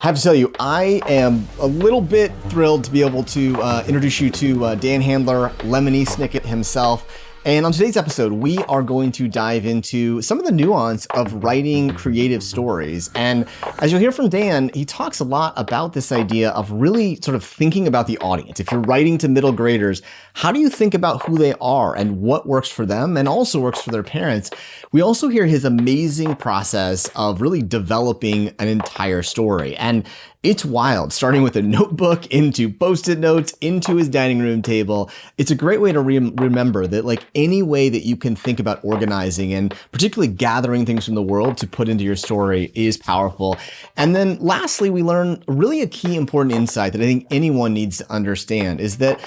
Have to tell you, I am a little bit thrilled to be able to introduce you to Dan Handler, Lemony Snicket himself. And on today's episode, we are going to dive into some of the nuance of writing creative stories. And as you'll hear from Dan, he talks a lot about this idea of really sort of thinking about the audience. If you're writing to middle graders, how do you think about who they are and what works for them and also works for their parents? We also hear his amazing process of really developing an entire story. And it's wild, starting with a notebook into Post-it notes, into his dining room table. It's a great way to remember that like any way that you can think about organizing and particularly gathering things from the world to put into your story is powerful. And then lastly, we learn really a key important insight that I think anyone needs to understand is that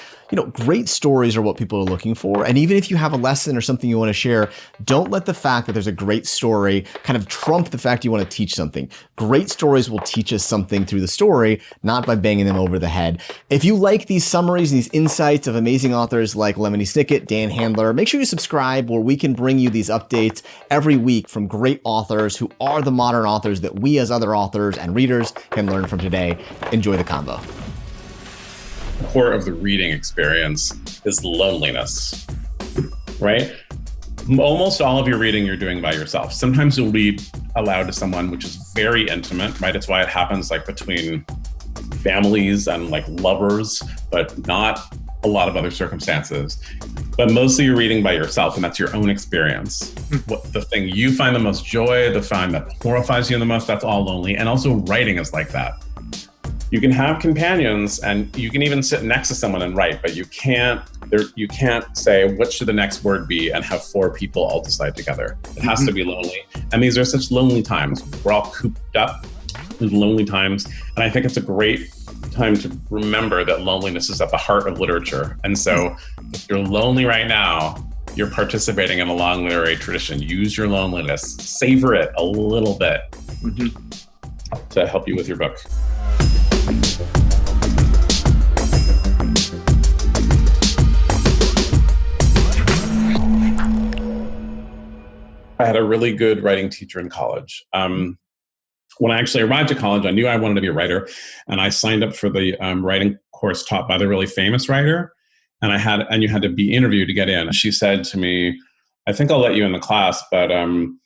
great stories are what people are looking for. And even if you have a lesson or something you want to share, don't let the fact that there's a great story kind of trump the fact you want to teach something. Great stories will teach us something through the story, not by banging them over the head. If you like these summaries and these insights of amazing authors like Lemony Snicket, Dan Handler, make sure you subscribe where we can bring you these updates every week from great authors who are the modern authors that we as other authors and readers can learn from today. Enjoy the combo. The core of the reading experience is loneliness, right? Almost all of your reading you're doing by yourself. Sometimes you'll read aloud to someone, which is very intimate, right? It's why it happens like between families and like lovers, but not a lot of other circumstances. But mostly you're reading by yourself, and that's your own experience. The thing you find the most joy, the thing that horrifies you the most, that's all lonely. And also writing is like that. You can have companions and you can even sit next to someone and write, but you can't say what should the next word be and have four people all decide together. It has to be lonely. And these are such lonely times. We're all cooped up with lonely times. And I think it's a great time to remember that loneliness is at the heart of literature. And so if you're lonely right now, you're participating in a long literary tradition. Use your loneliness, savor it a little bit to help you with your book. I had a really good writing teacher in college. When I actually arrived at college, I knew I wanted to be a writer, and I signed up for the writing course taught by the really famous writer. And you had to be interviewed to get in. She said to me, "I think I'll let you in the class, but I'm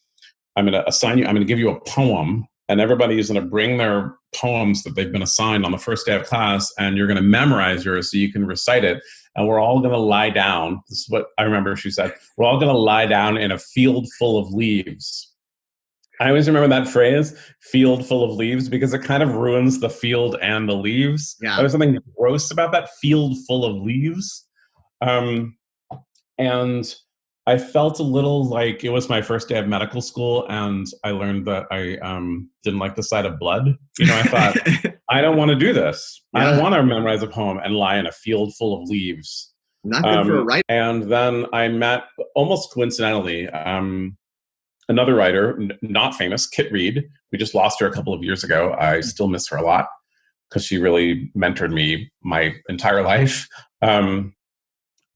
going to give you a poem, and everybody is going to bring their poems that they've been assigned on the first day of class, and you're going to memorize yours so you can recite it. And we're all going to lie down." This is what I remember she said. "We're all going to lie down in a field full of leaves." I always remember that phrase, field full of leaves, because it kind of ruins the field and the leaves. Yeah. There was something gross about that, field full of leaves. And I felt a little like it was my first day of medical school, and I learned that I didn't like the sight of blood. I thought, I don't want to do this. Yeah. I don't want to memorize a poem and lie in a field full of leaves. Not good for a writer. And then I met, almost coincidentally, another writer, not famous, Kit Reed. We just lost her a couple of years ago. I still miss her a lot because she really mentored me my entire life.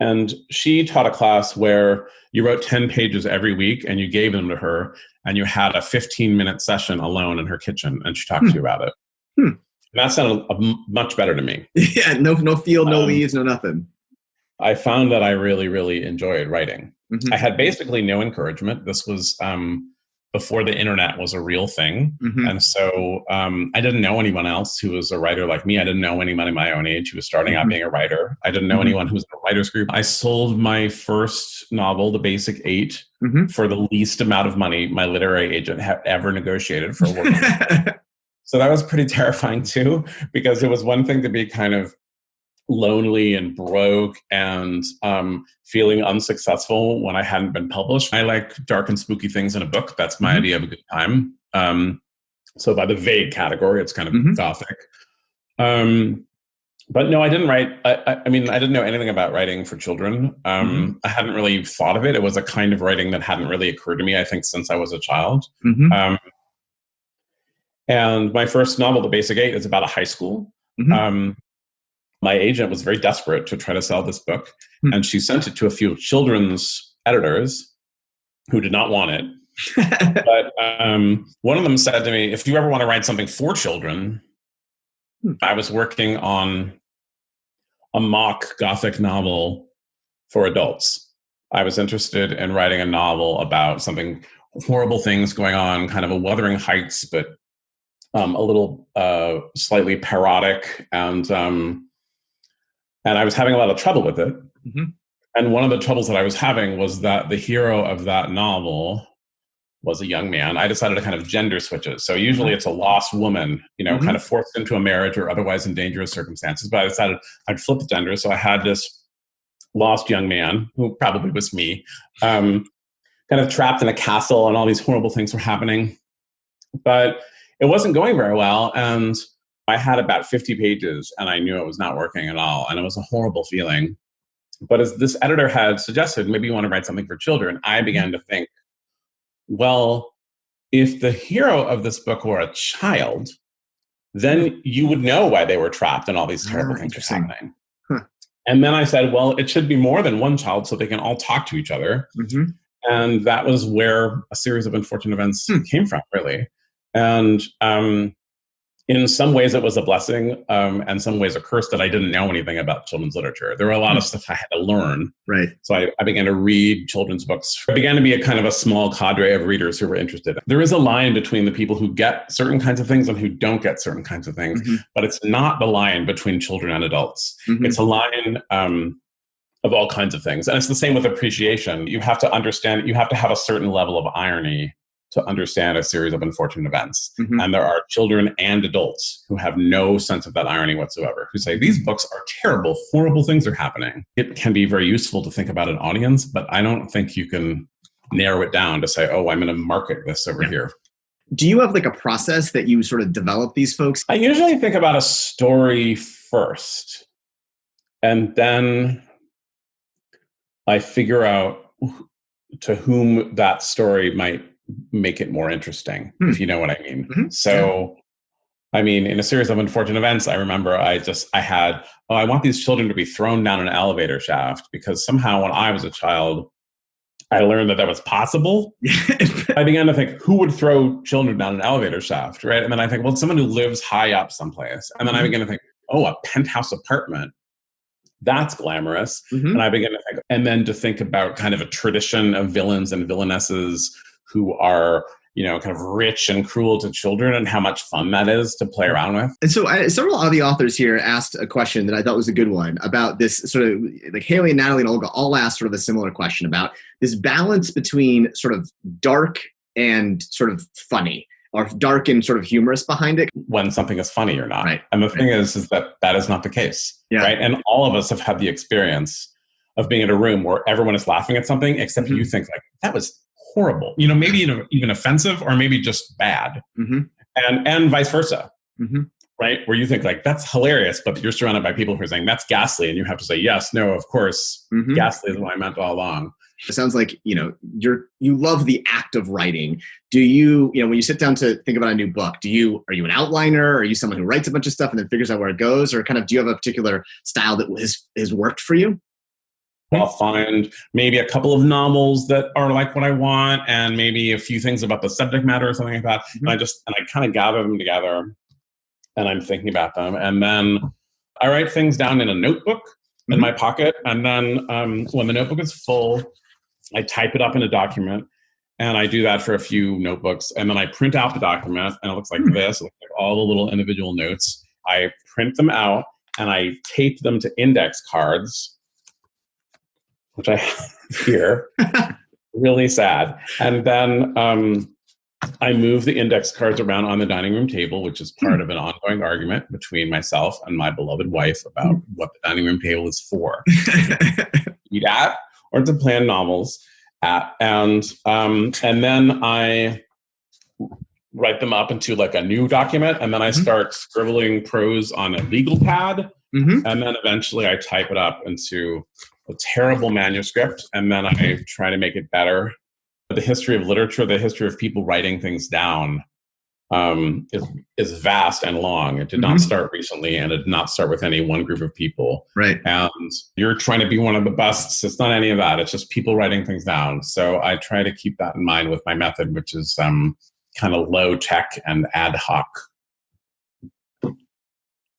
And she taught a class where you wrote 10 pages every week and you gave them to her, and you had a 15-minute session alone in her kitchen, and she talked to you about it. And that sounded much better to me. Yeah, no field, no leaves, no nothing. I found that I really, really enjoyed writing. I had basically no encouragement. This was before the internet was a real thing. And so I didn't know anyone else who was a writer like me. I didn't know anyone my own age who was starting out being a writer. I didn't know anyone who was in a writer's group. I sold my first novel, The Basic Eight, for the least amount of money my literary agent had ever negotiated for a work. So that was pretty terrifying too, because it was one thing to be kind of lonely and broke and feeling unsuccessful when I hadn't been published. I like dark and spooky things in a book. That's my idea of a good time. So by the vague category, it's kind of gothic. But no, I didn't write. I mean, I didn't know anything about writing for children. I hadn't really thought of it. It was a kind of writing that hadn't really occurred to me, I think, since I was a child. And my first novel, The Basic Eight, is about a high school. My agent was very desperate to try to sell this book, and she sent it to a few children's editors who did not want it. But one of them said to me, "If you ever want to write something for children, I was working on a mock Gothic novel for adults. I was interested in writing a novel about something, horrible things going on, kind of a Wuthering Heights, but a little slightly parodic, and I was having a lot of trouble with it. Mm-hmm. And one of the troubles that I was having was that the hero of that novel was a young man. I decided to kind of gender switch it. So usually it's a lost woman, kind of forced into a marriage or otherwise in dangerous circumstances. But I decided I'd flip the gender. So I had this lost young man, who probably was me, kind of trapped in a castle, and all these horrible things were happening. But it wasn't going very well. And I had about 50 pages, and I knew it was not working at all. And it was a horrible feeling. But as this editor had suggested, maybe you want to write something for children, I began to think, well, if the hero of this book were a child, then you would know why they were trapped and all these terrible things were happening. Huh. And then I said, well, it should be more than one child so they can all talk to each other. Mm-hmm. And that was where a series of unfortunate events came from, really. And in some ways it was a blessing, and some ways a curse that I didn't know anything about children's literature. There were a lot of stuff I had to learn. Right. So I began to read children's books. It began to be a kind of a small cadre of readers who were interested. There is a line between the people who get certain kinds of things and who don't get certain kinds of things, but it's not the line between children and adults. It's a line of all kinds of things. And it's the same with appreciation. You have to understand, you have to have a certain level of irony to understand a series of unfortunate events. And there are children and adults who have no sense of that irony whatsoever, who say, these books are terrible, horrible things are happening. It can be very useful to think about an audience, but I don't think you can narrow it down to say, oh, I'm going to market this over here. Do you have like a process that you sort of develop these folks? I usually think about a story first, and then I figure out to whom that story might make it more interesting, if you know what I mean. So, I mean, in a series of unfortunate events, I remember I want these children to be thrown down an elevator shaft, because somehow when I was a child, I learned that was possible. I began to think, who would throw children down an elevator shaft, right? And then I think, well, someone who lives high up someplace. And then I began to think, oh, a penthouse apartment. That's glamorous. And I began to think, and then to think about kind of a tradition of villains and villainesses who are, kind of rich and cruel to children, and how much fun that is to play around with. And so several of the authors here asked a question that I thought was a good one about this sort of, like Haley and Natalie and Olga all asked sort of a similar question about this balance between sort of dark and sort of funny, or dark and sort of humorous behind it. When something is funny or not. Right. And the thing is that is not the case. Yeah. Right. And all of us have had the experience of being in a room where everyone is laughing at something, except you think like, that was horrible, maybe even offensive, or maybe just bad, and vice versa, right? Where you think like, that's hilarious, but you're surrounded by people who are saying that's ghastly, and you have to say, yes, no, of course, ghastly is what I meant all along. It sounds like, you love the act of writing. Do you, when you sit down to think about a new book, are you an outliner? Are you someone who writes a bunch of stuff and then figures out where it goes? Or kind of, do you have a particular style that has worked for you? I'll find maybe a couple of novels that are like what I want, and maybe a few things about the subject matter or something like that. And I kind of gather them together, and I'm thinking about them. And then I write things down in a notebook in my pocket. And then when the notebook is full, I type it up in a document, and I do that for a few notebooks. And then I print out the document, and it looks like this. It looks like all the little individual notes. I print them out, and I tape them to index cards, which I have here. Really sad. And then I move the index cards around on the dining room table, which is part of an ongoing argument between myself and my beloved wife about what the dining room table is for. Eat at, or to plan novels at. And then I write them up into like a new document, and then I start scribbling prose on a legal pad. And then eventually I type it up into a terrible manuscript, and then I try to make it better. The history of literature, the history of people writing things down is vast and long. It did not start recently, and it did not start with any one group of people. Right. And you're trying to be one of the best. It's not any of that. It's just people writing things down. So I try to keep that in mind with my method, which is kind of low tech and ad hoc.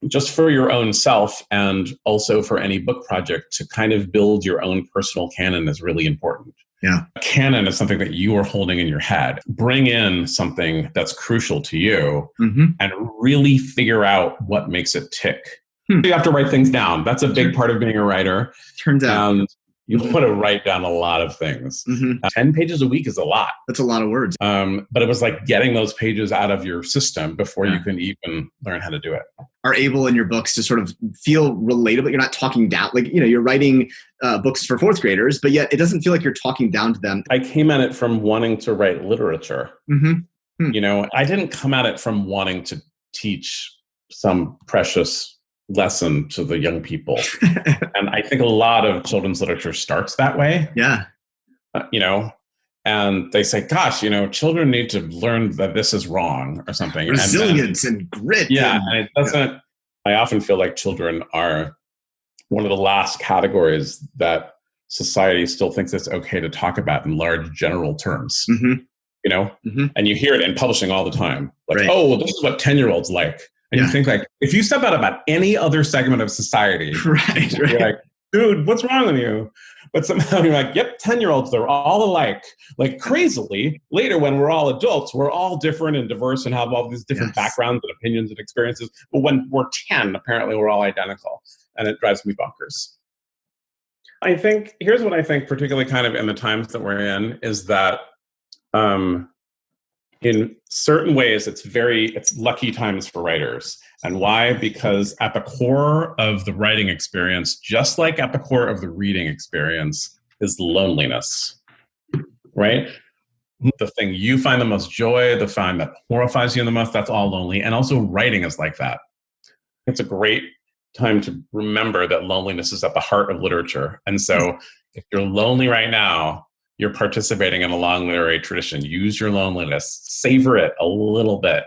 just for your own self and also for any book project, to kind of build your own personal canon is really important. Yeah. A canon is something that you are holding in your head. Bring in something that's crucial to you and really figure out what makes it tick. You have to write things down. That's a big part of being a writer. Turns out. And you want to write down a lot of things. 10 pages a week is a lot. That's a lot of words. But it was like getting those pages out of your system before you can even learn how to do it. Are able in your books to sort of feel relatable. You're not talking down, like, you're writing books for fourth graders, but yet it doesn't feel like you're talking down to them. I came at it from wanting to write literature. I didn't come at it from wanting to teach some precious lesson to the young people. And I think a lot of children's literature starts that way. Yeah. And they say, gosh, children need to learn that this is wrong or something. Resilience and grit. Yeah. And it doesn't, I often feel like children are one of the last categories that society still thinks it's okay to talk about in large general terms, and you hear it in publishing all the time. Like, oh, well, this is what 10-year-olds like. And you think, like, if you said that about any other segment of society, you're like, dude, what's wrong with you? But somehow you're like, yep, 10-year-olds, they're all alike. Like, crazily, later when we're all adults, we're all different and diverse and have all these different backgrounds and opinions and experiences. But when we're 10, apparently we're all identical. And it drives me bonkers. I think, here's what I think, particularly kind of in the times that we're in, is that in certain ways, it's lucky times for writers. And why? Because at the core of the writing experience, just like at the core of the reading experience, is loneliness, right? The thing you find the most joy, the thing that horrifies you the most, that's all lonely. And also writing is like that. It's a great time to remember that loneliness is at the heart of literature. And so if you're lonely right now, you're participating in a long literary tradition. Use your loneliness, savor it a little bit,